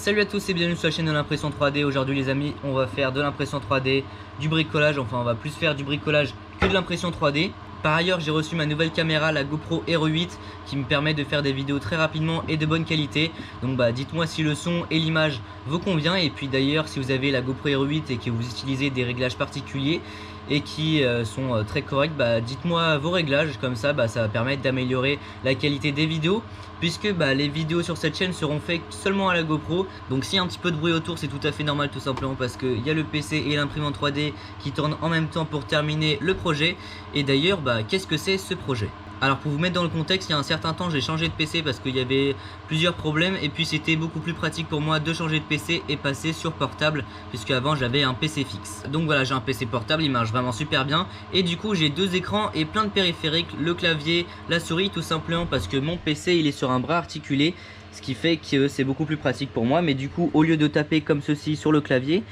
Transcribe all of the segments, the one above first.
Salut à tous et bienvenue sur la chaîne de l'impression 3D. Aujourd'hui les amis, on va faire de l'impression 3D, du bricolage, enfin on va plus faire du bricolage que de l'impression 3D. Par ailleurs, j'ai reçu ma nouvelle caméra, la GoPro Hero 8, qui me permet de faire des vidéos très rapidement et de bonne qualité. Donc dites-moi si le son et l'image vous convient. Et puis d'ailleurs, si vous avez la GoPro Hero 8 et que vous utilisez des réglages particuliers et qui sont très corrects, dites-moi vos réglages, comme ça ça va permettre d'améliorer la qualité des vidéos, puisque les vidéos sur cette chaîne seront faites seulement à la GoPro. Donc s'il y a un petit peu de bruit autour, c'est tout à fait normal, tout simplement parce qu'il y a le PC et l'imprimante 3D qui tournent en même temps pour terminer le projet. Et d'ailleurs, qu'est-ce que c'est ce projet? Alors pour vous mettre dans le contexte, il y a un certain temps j'ai changé de PC parce qu'il y avait plusieurs problèmes, et puis c'était beaucoup plus pratique pour moi de changer de PC et passer sur portable, puisque avant j'avais un PC fixe. Donc voilà, j'ai un PC portable, il marche vraiment super bien, et du coup j'ai deux écrans et plein de périphériques, le clavier, la souris, tout simplement parce que mon PC il est sur un bras articulé, ce qui fait que c'est beaucoup plus pratique pour moi. Mais du coup, au lieu de taper comme ceci sur le clavier,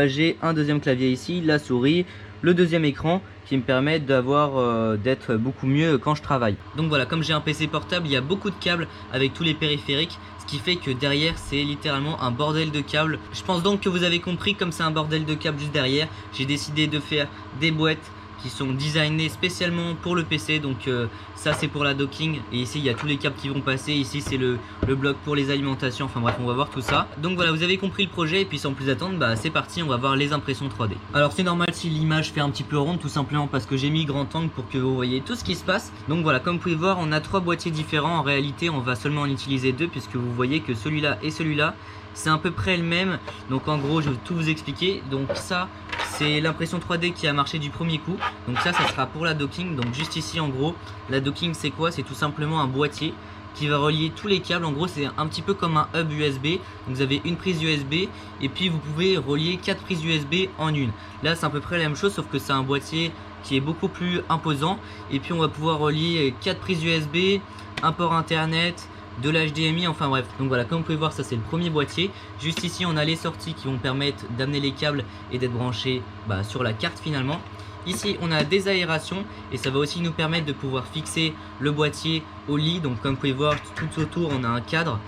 j'ai un deuxième clavier ici, la souris, le deuxième écran qui me permet d'être beaucoup mieux quand je travaille. Donc voilà, comme j'ai un PC portable, il y a beaucoup de câbles avec tous les périphériques, ce qui fait que derrière c'est littéralement un bordel de câbles. Je pense donc que vous avez compris, comme c'est un bordel de câbles juste derrière, j'ai décidé de faire des boîtes qui sont designées spécialement pour le PC. Donc ça c'est pour la docking, et ici il y a tous les câbles qui vont passer. Ici c'est le bloc pour les alimentations, enfin bref, on va voir tout ça. Donc voilà, vous avez compris le projet, et puis sans plus attendre, c'est parti, on va voir les impressions 3D. Alors c'est normal si l'image fait un petit peu ronde, tout simplement parce que j'ai mis grand angle pour que vous voyez tout ce qui se passe. Donc voilà, comme vous pouvez voir, on a trois boîtiers différents. En réalité on va seulement en utiliser deux, puisque vous voyez que celui-là et celui-là c'est à peu près le même. Donc en gros je vais tout vous expliquer. Donc ça c'est l'impression 3D qui a marché du premier coup. Donc ça sera pour la docking. Donc juste ici en gros, la docking c'est quoi? C'est tout simplement un boîtier qui va relier tous les câbles. En gros c'est un petit peu comme un hub USB. Donc vous avez une prise USB et puis vous pouvez relier 4 prises USB en une. Là c'est à peu près la même chose, sauf que c'est un boîtier qui est beaucoup plus imposant. Et puis on va pouvoir relier 4 prises USB, un port internet, de l'HDMI, enfin bref. Donc voilà, comme vous pouvez voir, ça c'est le premier boîtier. Juste ici on a les sorties qui vont permettre d'amener les câbles et d'être branchés sur la carte finalement. Ici on a des aérations, et ça va aussi nous permettre de pouvoir fixer le boîtier au lit. Donc comme vous pouvez voir, tout autour on a un cadre,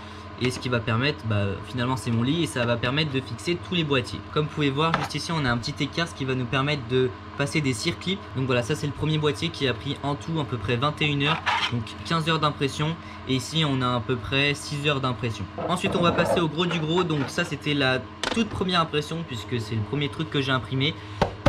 et ce qui va permettre, finalement c'est mon lit, et ça va permettre de fixer tous les boîtiers. Comme vous pouvez voir, juste ici on a un petit écart, ce qui va nous permettre de passer des circlips. Donc voilà, ça c'est le premier boîtier qui a pris en tout à peu près 21 heures, donc 15 heures d'impression, et ici on a à peu près 6 heures d'impression. Ensuite on va passer au gros du gros. Donc ça c'était la toute première impression, puisque c'est le premier truc que j'ai imprimé.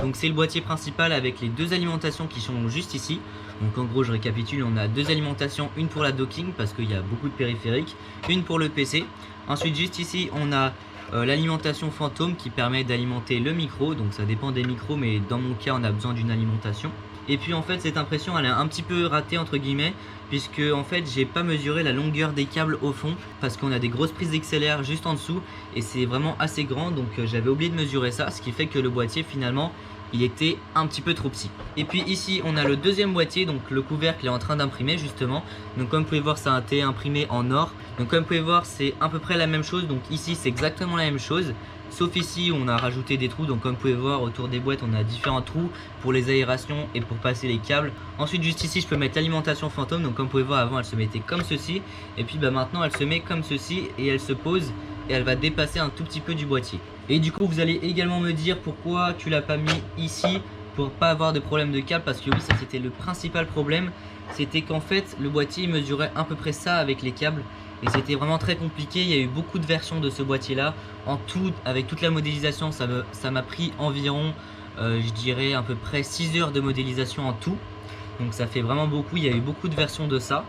Donc c'est le boîtier principal avec les deux alimentations qui sont juste ici. Donc en gros je récapitule, on a deux alimentations, une pour la docking parce qu'il y a beaucoup de périphériques, une pour le PC. Ensuite juste ici on a l'alimentation fantôme qui permet d'alimenter le micro. Donc ça dépend des micros, mais dans mon cas on a besoin d'une alimentation. Et puis en fait cette impression elle est un petit peu ratée entre guillemets, puisque en fait j'ai pas mesuré la longueur des câbles au fond, parce qu'on a des grosses prises XLR juste en dessous et c'est vraiment assez grand. Donc j'avais oublié de mesurer ça, ce qui fait que le boîtier finalement il était un petit peu trop petit. Et puis ici on a le deuxième boîtier, donc le couvercle est en train d'imprimer justement. Donc comme vous pouvez voir ça a été imprimé en or. Donc comme vous pouvez voir c'est à peu près la même chose. Donc ici c'est exactement la même chose, sauf ici on a rajouté des trous. Donc comme vous pouvez voir autour des boîtes on a différents trous pour les aérations et pour passer les câbles. Ensuite juste ici je peux mettre l'alimentation fantôme. Donc comme vous pouvez voir avant elle se mettait comme ceci, et puis maintenant elle se met comme ceci, et elle se pose et elle va dépasser un tout petit peu du boîtier. Et du coup vous allez également me dire pourquoi tu l'as pas mis ici pour pas avoir de problème de câble, parce que oui ça c'était le principal problème. C'était qu'en fait le boîtier mesurait à peu près ça avec les câbles, et c'était vraiment très compliqué. Il y a eu beaucoup de versions de ce boîtier là. En tout, avec toute la modélisation, ça m'a pris environ je dirais à peu près 6 heures de modélisation en tout. Donc ça fait vraiment beaucoup, il y a eu beaucoup de versions de ça.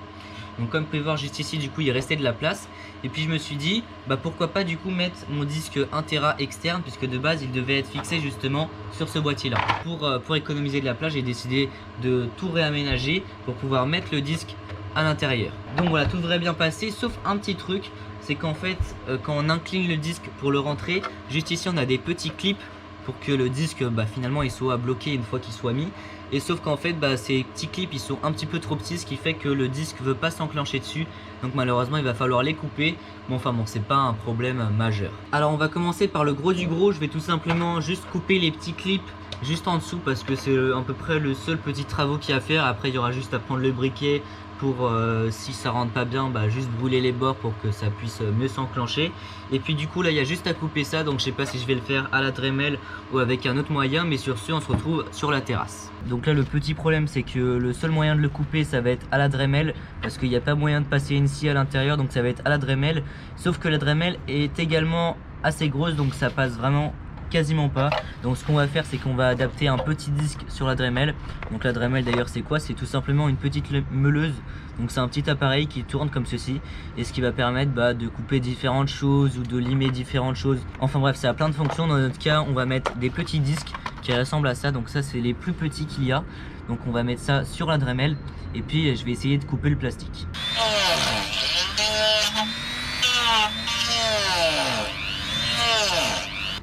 Donc comme vous pouvez voir juste ici, du coup il restait de la place. Et puis je me suis dit pourquoi pas du coup mettre mon disque 1 Tera externe, puisque de base il devait être fixé justement sur ce boîtier là. Pour économiser de la place, j'ai décidé de tout réaménager pour pouvoir mettre le disque à l'intérieur. Donc voilà, tout devrait bien passer, sauf un petit truc, c'est qu'en fait quand on incline le disque pour le rentrer, juste ici on a des petits clips pour que le disque finalement il soit bloqué une fois qu'il soit mis. Et sauf qu'en fait ces petits clips ils sont un petit peu trop petits, ce qui fait que le disque veut pas s'enclencher dessus. Donc malheureusement il va falloir les couper. Bon c'est pas un problème majeur. Alors on va commencer par le gros du gros. Je vais tout simplement juste couper les petits clips juste en dessous, parce que c'est à peu près le seul petit travaux qu'il y a à faire. Après il y aura juste à prendre le briquet, pour si ça rentre pas bien, bah juste brûler les bords pour que ça puisse mieux s'enclencher. Et puis du coup là il y a juste à couper ça, donc je sais pas si je vais le faire à la Dremel ou avec un autre moyen, mais sur ce on se retrouve sur la terrasse. Donc là le petit problème c'est que le seul moyen de le couper ça va être à la Dremel, parce qu'il n'y a pas moyen de passer une scie à l'intérieur, donc ça va être à la Dremel. Sauf que la Dremel est également assez grosse, donc ça passe vraiment quasiment pas. Donc ce qu'on va faire c'est qu'on va adapter un petit disque sur la Dremel. Donc la Dremel d'ailleurs c'est quoi? C'est tout simplement une petite meuleuse. Donc c'est un petit appareil qui tourne comme ceci, et ce qui va permettre de couper différentes choses ou de limer différentes choses. Enfin bref, ça a plein de fonctions. Dans notre cas on va mettre des petits disques qui ressemblent à ça, donc ça c'est les plus petits qu'il y a. Donc on va mettre ça sur la Dremel et puis je vais essayer de couper le plastique.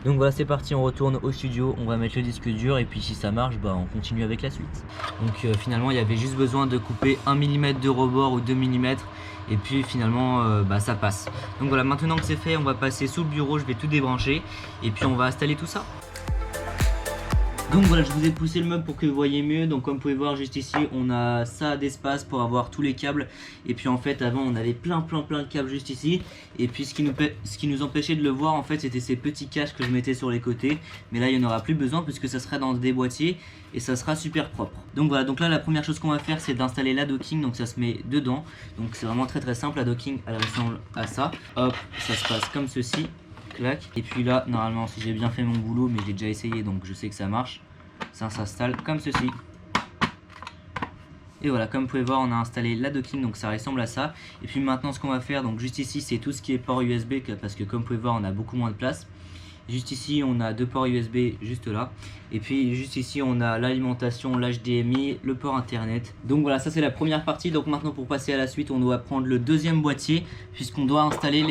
Donc voilà, c'est parti, on retourne au studio, on va mettre le disque dur et puis si ça marche, on continue avec la suite. Donc finalement il y avait juste besoin de couper 1 mm de rebord ou 2 mm et puis finalement ça passe. Donc voilà, maintenant que c'est fait, on va passer sous le bureau, je vais tout débrancher et puis on va installer tout ça. Donc voilà, je vous ai poussé le meuble pour que vous voyez mieux. Donc comme vous pouvez voir juste ici, on a ça d'espace pour avoir tous les câbles. Et puis en fait avant on avait plein de câbles juste ici. Et puis ce qui nous empêchait de le voir en fait, c'était ces petits caches que je mettais sur les côtés. Mais là il n'y en aura plus besoin puisque ça sera dans des boîtiers et ça sera super propre. Donc voilà, donc là la première chose qu'on va faire c'est d'installer la docking. Donc ça se met dedans. Donc c'est vraiment très simple. La docking elle ressemble à ça. Hop, ça se passe comme ceci. Clac. Et puis là normalement si j'ai bien fait mon boulot, mais j'ai déjà essayé donc je sais que ça marche, ça s'installe comme ceci. Et voilà, comme vous pouvez voir on a installé la docking, donc ça ressemble à ça. Et puis maintenant ce qu'on va faire, donc juste ici c'est tout ce qui est port USB, parce que comme vous pouvez voir on a beaucoup moins de place. Juste ici on a deux ports USB juste là. Et puis juste ici on a l'alimentation, l'HDMI, le port internet. Donc voilà, ça c'est la première partie. Donc maintenant pour passer à la suite, on doit prendre le deuxième boîtier, puisqu'on doit installer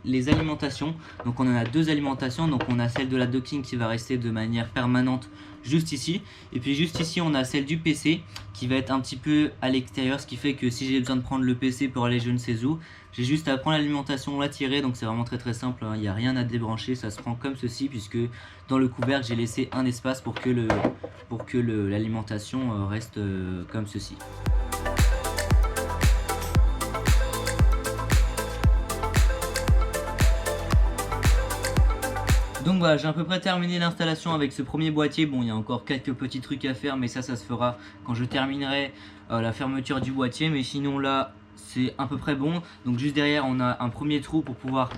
les alimentations. Donc on en a deux alimentations. Donc on a celle de la docking qui va rester de manière permanente juste ici. Et puis juste ici on a celle du PC qui va être un petit peu à l'extérieur, ce qui fait que si j'ai besoin de prendre le PC pour aller je ne sais où, j'ai juste à prendre l'alimentation, la tirer. Donc c'est vraiment très simple, hein. Il n'y a rien à débrancher, ça se prend comme ceci, puisque dans le couvercle j'ai laissé un espace pour que l'alimentation reste comme ceci. Donc voilà, j'ai à peu près terminé l'installation avec ce premier boîtier. Bon, il y a encore quelques petits trucs à faire, mais ça se fera quand je terminerai la fermeture du boîtier. Mais sinon là, c'est à peu près bon. Donc juste derrière, on a un premier trou pour pouvoir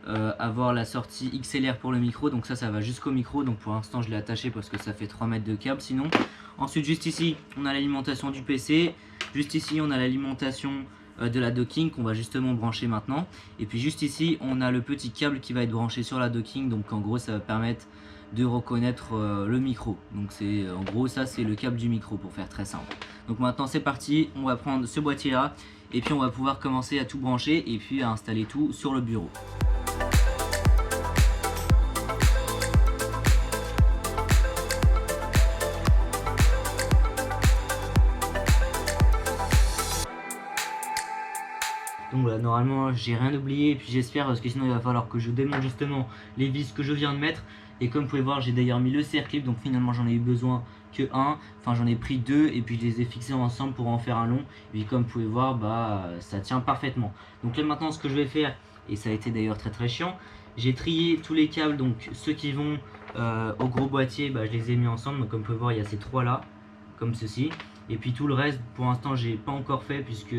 avoir la sortie XLR pour le micro. Donc ça va jusqu'au micro. Donc pour l'instant, je l'ai attaché parce que ça fait 3 mètres de câble sinon. Ensuite, juste ici, on a l'alimentation du PC. Juste ici, on a l'alimentation de la docking qu'on va justement brancher maintenant. Et puis juste ici on a le petit câble qui va être branché sur la docking. Donc en gros ça va permettre de reconnaître le micro. Donc c'est en gros ça c'est le câble du micro pour faire très simple. Donc maintenant c'est parti, on va prendre ce boîtier là et puis on va pouvoir commencer à tout brancher et puis à installer tout sur le bureau. Donc voilà, normalement j'ai rien oublié et puis j'espère, parce que sinon il va falloir que je démonte justement les vis que je viens de mettre. Et comme vous pouvez voir, j'ai d'ailleurs mis le serre-clip, donc finalement j'en ai eu besoin que un, enfin j'en ai pris deux et puis je les ai fixés ensemble pour en faire un long. Et puis comme vous pouvez voir, ça tient parfaitement. Donc là maintenant ce que je vais faire, et ça a été d'ailleurs très chiant, j'ai trié tous les câbles, donc ceux qui vont au gros boîtier, je les ai mis ensemble. Donc comme vous pouvez voir, il y a ces trois là, comme ceci. Et puis tout le reste pour l'instant j'ai pas encore fait, puisque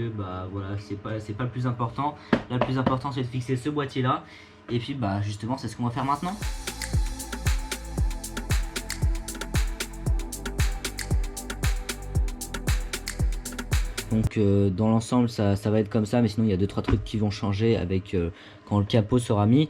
voilà, c'est pas le plus important. Là le plus important c'est de fixer ce boîtier là. Et puis justement c'est ce qu'on va faire maintenant. Donc dans l'ensemble ça va être comme ça, mais sinon il y a 2-3 trucs qui vont changer avec quand le capot sera mis.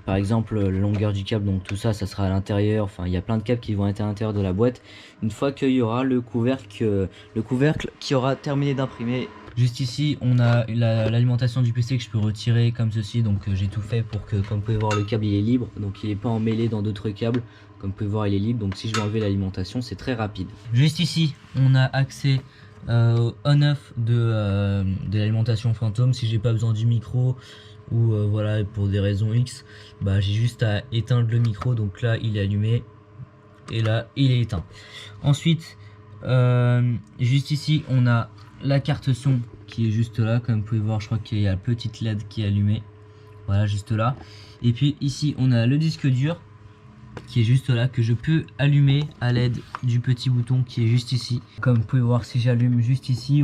Par exemple la longueur du câble, donc tout ça sera à l'intérieur. Enfin il y a plein de câbles qui vont être à l'intérieur de la boîte une fois qu'il y aura le couvercle qui aura terminé d'imprimer. Juste ici on a l'alimentation du PC que je peux retirer comme ceci. Donc j'ai tout fait pour que, comme vous pouvez voir, le câble il est libre, donc il n'est pas emmêlé dans d'autres câbles. Comme vous pouvez voir il est libre, donc si je veux enlever l'alimentation c'est très rapide. Juste ici on a accès on-off de l'alimentation fantôme. Si j'ai pas besoin du micro ou voilà, pour des raisons X, j'ai juste à éteindre le micro. Donc là il est allumé et là il est éteint. Ensuite juste ici on a la carte son qui est juste là, comme vous pouvez voir, je crois qu'il y a la petite LED qui est allumée, voilà, juste là. Et puis ici on a le disque dur qui est juste là, que je peux allumer à l'aide du petit bouton qui est juste ici. Comme vous pouvez voir, si j'allume juste ici,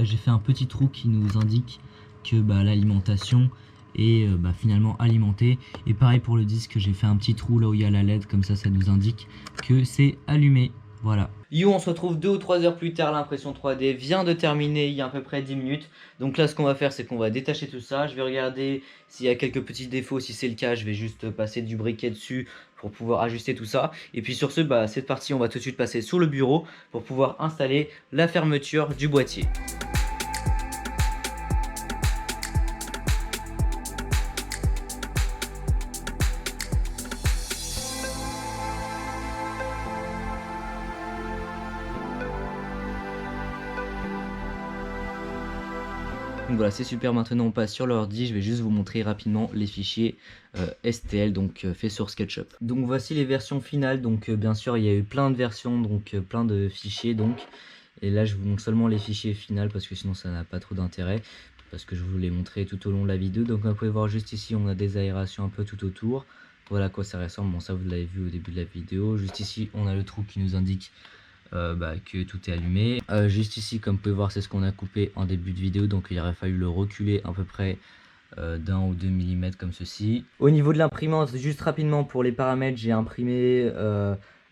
j'ai fait un petit trou qui nous indique que l'alimentation est finalement alimentée. Et pareil pour le disque, j'ai fait un petit trou là où il y a la LED, comme ça nous indique que c'est allumé. Voilà. Yo, on se retrouve 2 ou 3 heures plus tard, l'impression 3D vient de terminer il y a à peu près 10 minutes. Donc là ce qu'on va faire, c'est qu'on va détacher tout ça. Je vais regarder s'il y a quelques petits défauts. Si c'est le cas, je vais juste passer du briquet dessus pour pouvoir ajuster tout ça. Et puis sur ce, cette partie, on va tout de suite passer sur le bureau pour pouvoir installer la fermeture du boîtier. Donc voilà, c'est super. Maintenant on passe sur l'ordi. Je vais juste vous montrer rapidement les fichiers STL, donc fait sur SketchUp. Donc voici les versions finales. Donc bien sûr il y a eu plein de versions, donc plein de fichiers donc. Et là je vous montre seulement les fichiers finales parce que sinon ça n'a pas trop d'intérêt, parce que je vous les montrer tout au long de la vidéo. Donc vous pouvez voir juste ici, on a des aérations un peu tout autour. Voilà à quoi ça ressemble. Bon, ça vous l'avez vu au début de la vidéo. Juste ici on a le trou qui nous indique que tout est allumé. Juste ici, comme vous pouvez voir, c'est ce qu'on a coupé en début de vidéo, donc il aurait fallu le reculer à peu près d'1 ou 2 mm comme ceci. Au niveau de l'imprimante, juste rapidement pour les paramètres, j'ai imprimé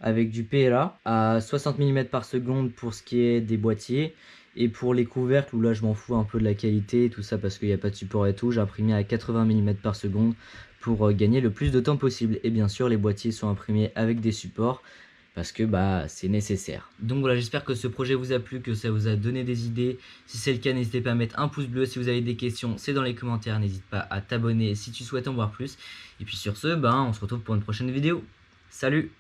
avec du PLA à 60 mm par seconde pour ce qui est des boîtiers. Et pour les couvercles, où là je m'en fous un peu de la qualité et tout ça parce qu'il n'y a pas de support et tout, j'ai imprimé à 80 mm par seconde pour gagner le plus de temps possible. Et bien sûr, les boîtiers sont imprimés avec des supports, parce que c'est nécessaire. Donc voilà, j'espère que ce projet vous a plu, que ça vous a donné des idées. Si c'est le cas, n'hésitez pas à mettre un pouce bleu. Si vous avez des questions, c'est dans les commentaires. N'hésite pas à t'abonner si tu souhaites en voir plus. Et puis sur ce, on se retrouve pour une prochaine vidéo. Salut!